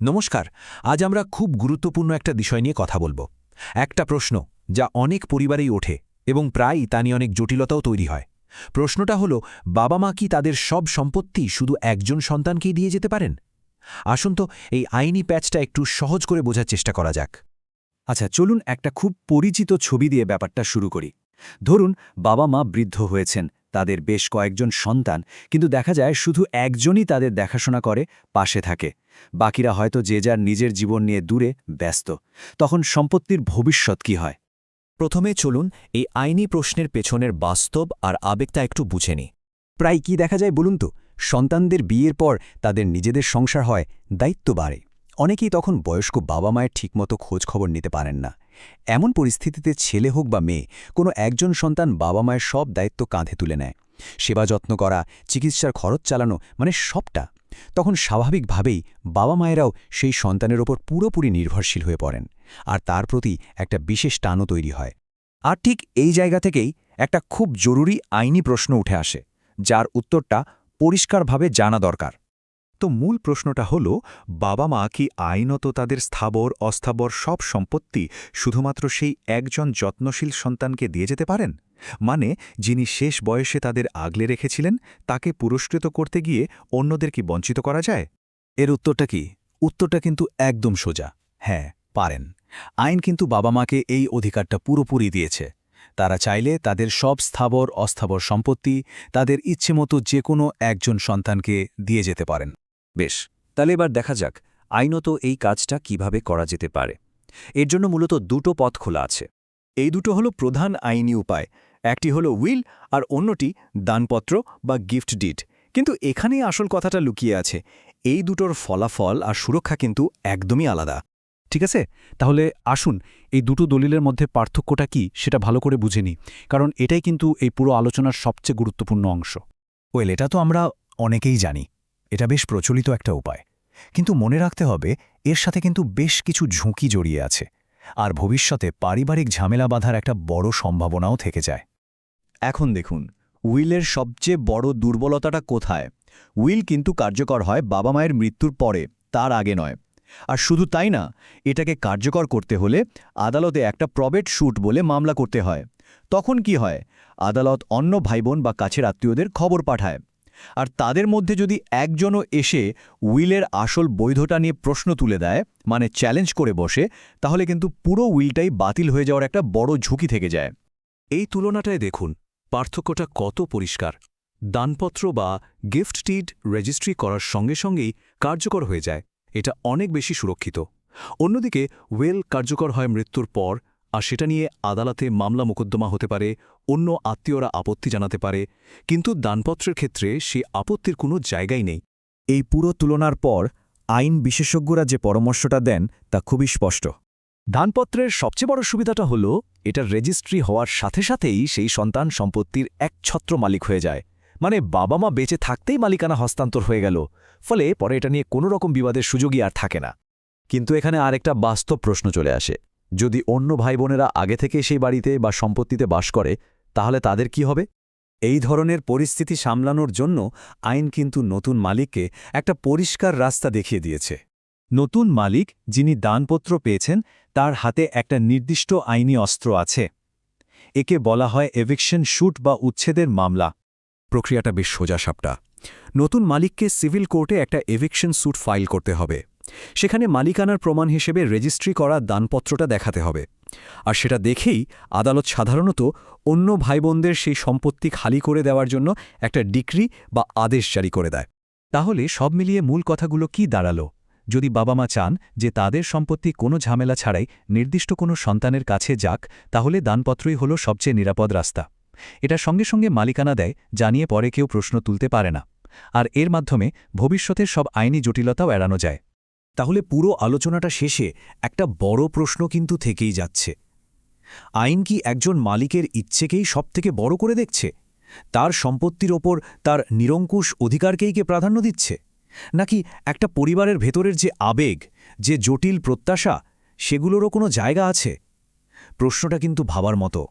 নমস্কার। আজ আমরা খুব গুরুত্বপূর্ণ একটা বিষয় নিয়ে কথা বলবো। একটা প্রশ্ন যা অনেক পরিবারেই ওঠে এবং প্রায়ই তা নিয়ে অনেক জটিলতাও তৈরি হয়। প্রশ্নটা হলো, বাবা মা কি তাদের সব সম্পত্তি শুধু একজন সন্তানকেই দিয়ে যেতে পারেন? আসুন তো এই আইনি প্যাচটা একটু সহজ করে বোঝার চেষ্টা করা যাক। আচ্ছা, চলুন একটা খুব পরিচিত ছবি দিয়ে ব্যাপারটা শুরু করি। ধরুন, বাবা মা বৃদ্ধ হয়েছেন, তাদের বেশ কয়েকজন সন্তান, কিন্তু দেখা যায় শুধু একজনই তাদের দেখাশোনা করে, পাশে থাকে। বাকিরা হয়তো যে যার নিজের জীবন নিয়ে দূরে ব্যস্ত। তখন সম্পত্তির ভবিষ্যৎ কি হয়? প্রথমে চলুন এই আইনি প্রশ্নের পেছনের বাস্তব আর আবেগটা একটু বুঝে নিই। প্রায় কি দেখা যায় বলুন তো? সন্তানদের বিয়ের পর তাদের নিজেদের সংসার হয়, দায়িত্ব বাড়ে। অনেকেই তখন বয়স্ক বাবা মায়ের ঠিকমতো খোঁজ খবর নিতে পারেন না। এমন পরিস্থিতিতে ছেলে হোক বা মেয়ে, কোনো একজন সন্তান বাবা মায়ের সব দায়িত্ব কাঁধে তুলে নেয়। সেবা যত্ন করা, চিকিৎসার খরচ চালানো, মানে সবটা। তখন স্বাভাবিকভাবেই বাবা মায়েরাও সেই সন্তানের ওপর পুরোপুরি নির্ভরশীল হয়ে পড়েন, আর তার প্রতি একটা বিশেষ টানও তৈরি হয়। আর ঠিক এই জায়গা থেকেই একটা খুব জরুরি আইনি প্রশ্ন উঠে আসে, যার উত্তরটা পরিষ্কারভাবে জানা দরকার। তো মূল প্রশ্নটা হল, বাবা মা কি আইনত তাদের স্থাবর অস্থাবর সব সম্পত্তি শুধুমাত্র সেই একজন যত্নশীল সন্তানকে দিয়ে যেতে পারেন? মানে, যিনি শেষ বয়সে তাদের আগলে রেখেছিলেন, তাকে পুরস্কৃত করতে গিয়ে অন্যদের কি বঞ্চিত করা যায়? এর উত্তরটা কি? উত্তরটা কিন্তু একদম সোজা। হ্যাঁ, পারেন। আইন কিন্তু বাবা মাকে এই অধিকারটা পুরোপুরি দিয়েছে। তারা চাইলে তাদের সব স্থাবর অস্থাবর সম্পত্তি তাদের ইচ্ছেমতো যে কোনো একজন সন্তানকে দিয়ে যেতে পারেন। বেশ, তাহলে এবার দেখা যাক আইনত এই কাজটা কিভাবে করা যেতে পারে। এর জন্য মূলত দুটো পথ খোলা আছে। এই দুটো হলো প্রধান আইনি উপায়। একটি হলো উইল, আর অন্যটি দানপত্র বা গিফট ডিড। কিন্তু এখানেই আসল কথাটা লুকিয়ে আছে। এই দুটোর ফলাফল আর সুরক্ষা কিন্তু একদমই আলাদা। ঠিক আছে, তাহলে আসুন এই দুটো দলিলের মধ্যে পার্থক্যটা কি সেটা ভালো করে বুঝে নিই, কারণ এটাই কিন্তু এই পুরো আলোচনার সবচেয়ে গুরুত্বপূর্ণ অংশ। এটা তো আমরা অনেকেই জানি। এটা বেশ প্রচলিত একটা উপায়। কিন্তু মনে রাখতে হবে, এর সাথে কিন্তু বেশ কিছু ঝুঁকি জড়িয়ে আছে। আর ভবিষ্যতে পারিবারিক ঝামেলা বাঁধার একটা বড় সম্ভাবনাও থেকে যায়। এখন দেখুন, উইলের সবচেয়ে বড় দুর্বলতাটা কোথায়। উইল কিন্তু কার্যকর হয় বাবা মায়ের মৃত্যুর পরে, তার আগে নয়। আর শুধু তাই না, এটাকে কার্যকর করতে হলে আদালতে একটা প্রবেট শুট বলে মামলা করতে হয়। তখন কি হয়, আদালত অন্য ভাইবোন বা কাছের আত্মীয়দের খবর পাঠায়। আর তাদের মধ্যে যদি একজনও এসে উইলের আসল বৈধতা নিয়ে প্রশ্ন তুলে দেয়, মানে চ্যালেঞ্জ করে বসে, তাহলে কিন্তু পুরো উইলটাই বাতিল হয়ে যাওয়ার একটা বড় ঝুঁকি থেকে যায়। এই তুলনাটায় দেখুন পার্থক্যটা কত পরিষ্কার। দানপত্র বা গিফট ডিড রেজিস্ট্রি করার সঙ্গে সঙ্গেই কার্যকর হয়ে যায়, এটা অনেক বেশি সুরক্ষিত। অন্যদিকে উইল কার্যকর হয় মৃত্যুর পর, আর সেটা নিয়ে আদালতে মামলা মোকদ্দমা হতে পারে, অন্য আত্মীয়রা আপত্তি জানাতে পারে, কিন্তু দানপত্রের ক্ষেত্রে সে আপত্তির কোনো জায়গাই নেই। এই পুরো তুলনার পর আইন বিশেষজ্ঞরা যে পরামর্শটা দেন তা খুবই স্পষ্ট। দানপত্রের সবচেয়ে বড় সুবিধাটা হল, এটার রেজিস্ট্রি হওয়ার সাথে সাথেই সেই সন্তান সম্পত্তির একছত্র মালিক হয়ে যায়। মানে বাবা মা বেঁচে থাকতেই মালিকানা হস্তান্তর হয়ে গেল। ফলে পরে এটা নিয়ে কোনো রকম বিবাদের সুযোগই আর থাকে না। কিন্তু এখানে আরেকটা বাস্তব প্রশ্ন চলে আসে। যদি অন্য ভাই বোনেরা আগে থেকে সেই বাড়িতে বা সম্পত্তিতে বাস করে, তাহলে তাদের কি হবে? এই ধরনের পরিস্থিতি সামলানোর জন্য আইন কিন্তু নতুন মালিককে একটা পরিষ্কার রাস্তা দেখিয়ে দিয়েছে। নতুন মালিক যিনি দানপত্র পেয়েছেন, তার হাতে একটা নির্দিষ্ট আইনি অস্ত্র আছে। একে বলা হয় এভিকশন শুট বা উচ্ছেদের মামলা। প্রক্রিয়াটা বেশ সোজাসাপটা। নতুন মালিককে সিভিল কোর্টে একটা এভিকশন স্যুট ফাইল করতে হবে। সেখানে মালিকানার প্রমাণ হিসেবে রেজিস্ট্রি করা দানপত্রটা দেখাতে হবে। আর সেটা দেখেই আদালত সাধারণত অন্য ভাইবোনদের সেই সম্পত্তি খালি করে দেওয়ার জন্য একটা ডিক্রি বা আদেশ জারি করে দেয়। তাহলে সব মিলিয়ে মূল কথাগুলো কি দাঁড়ালো? যদি বাবা মা চান যে তাদের সম্পত্তি কোনো ঝামেলা ছাড়াই নির্দিষ্ট কোনো সন্তানের কাছে যাক, তাহলে দানপত্রই হলো সবচেয়ে নিরাপদ রাস্তা। এটা সঙ্গে সঙ্গে মালিকানা দেয়, জানিয়ে পরে কেউ প্রশ্ন তুলতে পারে না। আর এর মাধ্যমে ভবিষ্যতের সব আইনি জটিলতাও এড়ানো যায়। তাহলে পুরো আলোচনাটা শেষে একটা বড় প্রশ্ন কিন্তু থেকেই যাচ্ছে। আইন কি একজন মালিকের ইচ্ছেকেই সবথেকে বড় করে দেখছে? তার সম্পত্তির ওপর তার নিরঙ্কুশ অধিকারকেই কে প্রাধান্য দিচ্ছে? নাকি একটা পরিবারের ভেতরের যে আবেগ, যে জটিল প্রত্যাশা, সেগুলোরও কোনো জায়গা আছে? প্রশ্নটা কিন্তু ভাবার মতো।